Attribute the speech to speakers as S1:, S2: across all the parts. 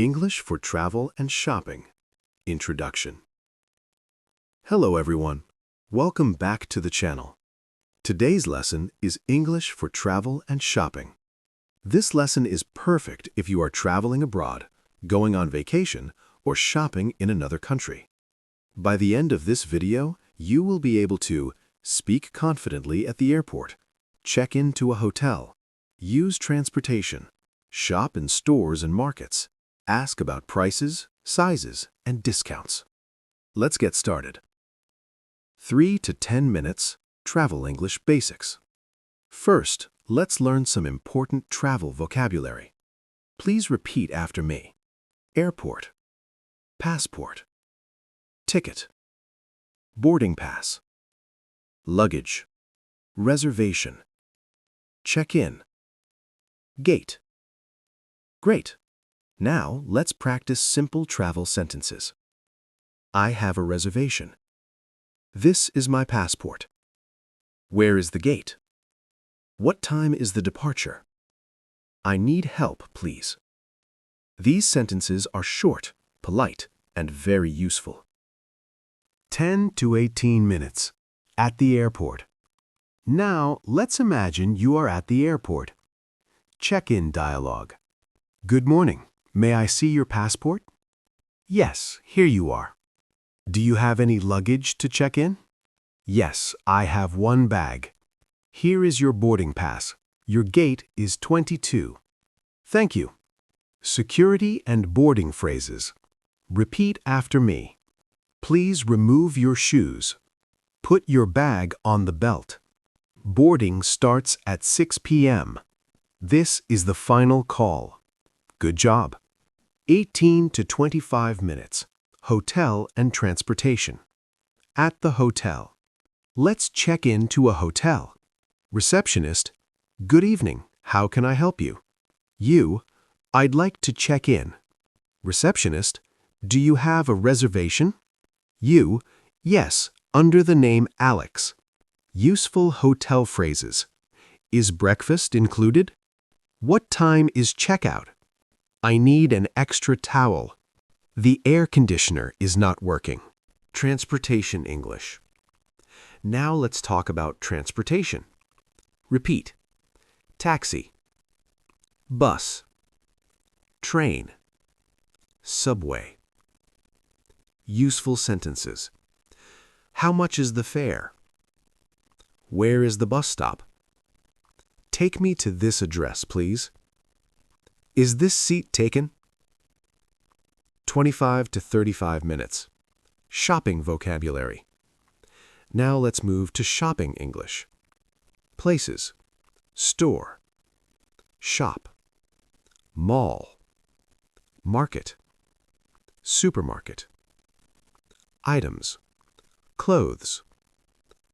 S1: English for Travel and Shopping. Introduction. Hello everyone. Welcome back to the channel. Today's lesson is English for Travel and Shopping. This lesson is perfect if you are traveling abroad, going on vacation, or shopping in another country. By the end of this video, you will be able to speak confidently at the airport, check into a hotel, use transportation, shop in stores and markets, ask about prices, sizes, and discounts. Let's get started. 3 to 10 minutes Travel English Basics. First, let's learn some important travel vocabulary. Please repeat after me. Airport, passport, ticket, boarding pass, luggage, reservation, check-in, gate. Great. Now, let's practice simple travel sentences. I have a reservation. This is my passport. Where is the gate? What time is the departure? I need help, please. These sentences are short, polite, and very useful. 10 to 18 minutes. At the airport. Now, let's imagine you are at the airport. Check-in dialogue. Good morning. May I see your passport? Yes, here you are. Do you have any luggage to check in? Yes, I have one bag. Here is your boarding pass. Your gate is 22. Thank you. Security and boarding phrases. Repeat after me. Please remove your shoes. Put your bag on the belt. Boarding starts at 6 p.m. This is the final call. Good job. 18 to 25 minutes. Hotel and transportation. At the hotel. Let's check into a hotel. Receptionist, good evening. How can I help you? You, I'd like to check in. Receptionist, do you have a reservation? You, yes, under the name Alex. Useful hotel phrases. Is breakfast included? What time is checkout? I need an extra towel. The air conditioner is not working. Transportation English. Now let's talk about transportation. Repeat. Taxi, bus, train, subway. Useful sentences. How much is the fare? Where is the bus stop? Take me to this address, please. Is this seat taken? 25 to 35 minutes. Shopping vocabulary. Now let's move to shopping English. Places. Store. Shop. Mall. Market. Supermarket. Items. Clothes.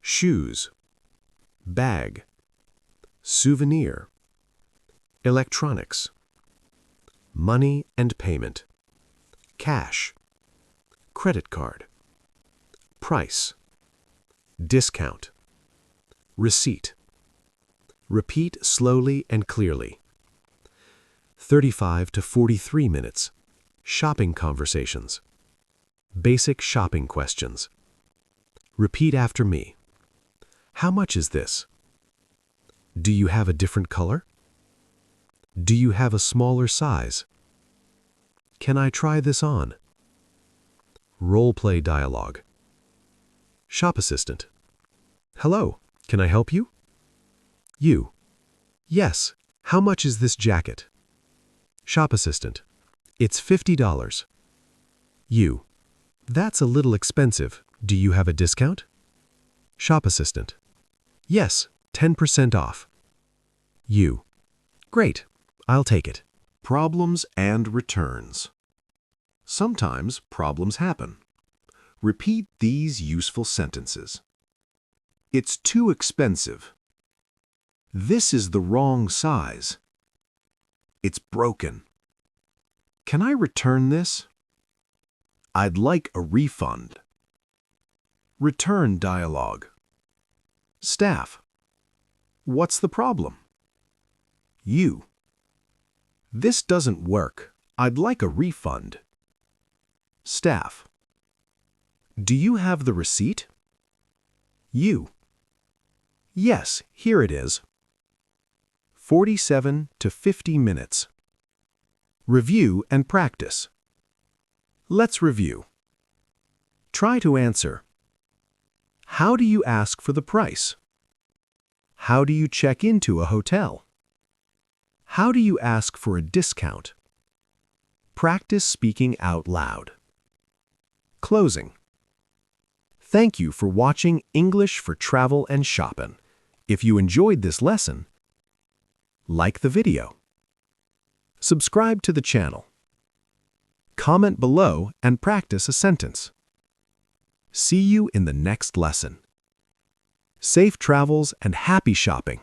S1: Shoes. Bag. Souvenir. Electronics. Money and payment. Cash. Credit card. Price. Discount. Receipt. Repeat slowly and clearly. 35 to 43 minutes. Shopping conversations. Basic shopping questions. Repeat after me. How much is this? Do you have a different color? Do you have a smaller size? Can I try this on? Role-play dialogue. Shop assistant. Hello, can I help you? You. Yes, how much is this jacket? Shop assistant. It's $50. You. That's a little expensive. Do you have a discount? Shop assistant. Yes, 10% off. You. Great, I'll take it. Problems and returns. Sometimes problems happen. Repeat these useful sentences. It's too expensive. This is the wrong size. It's broken. Can I return this? I'd like a refund. Return dialogue. Staff. What's the problem? You. This doesn't work. I'd like a refund. Staff. Do you have the receipt? You. Yes, here it is. 47 to 50 minutes. Review and practice. Let's review. Try to answer. How do you ask for the price? How do you check into a hotel? How do you ask for a discount? Practice speaking out loud. Closing. Thank you for watching English for Travel and Shopping. If you enjoyed this lesson, like the video. Subscribe to the channel. Comment below and practice a sentence. See you in the next lesson. Safe travels and happy shopping!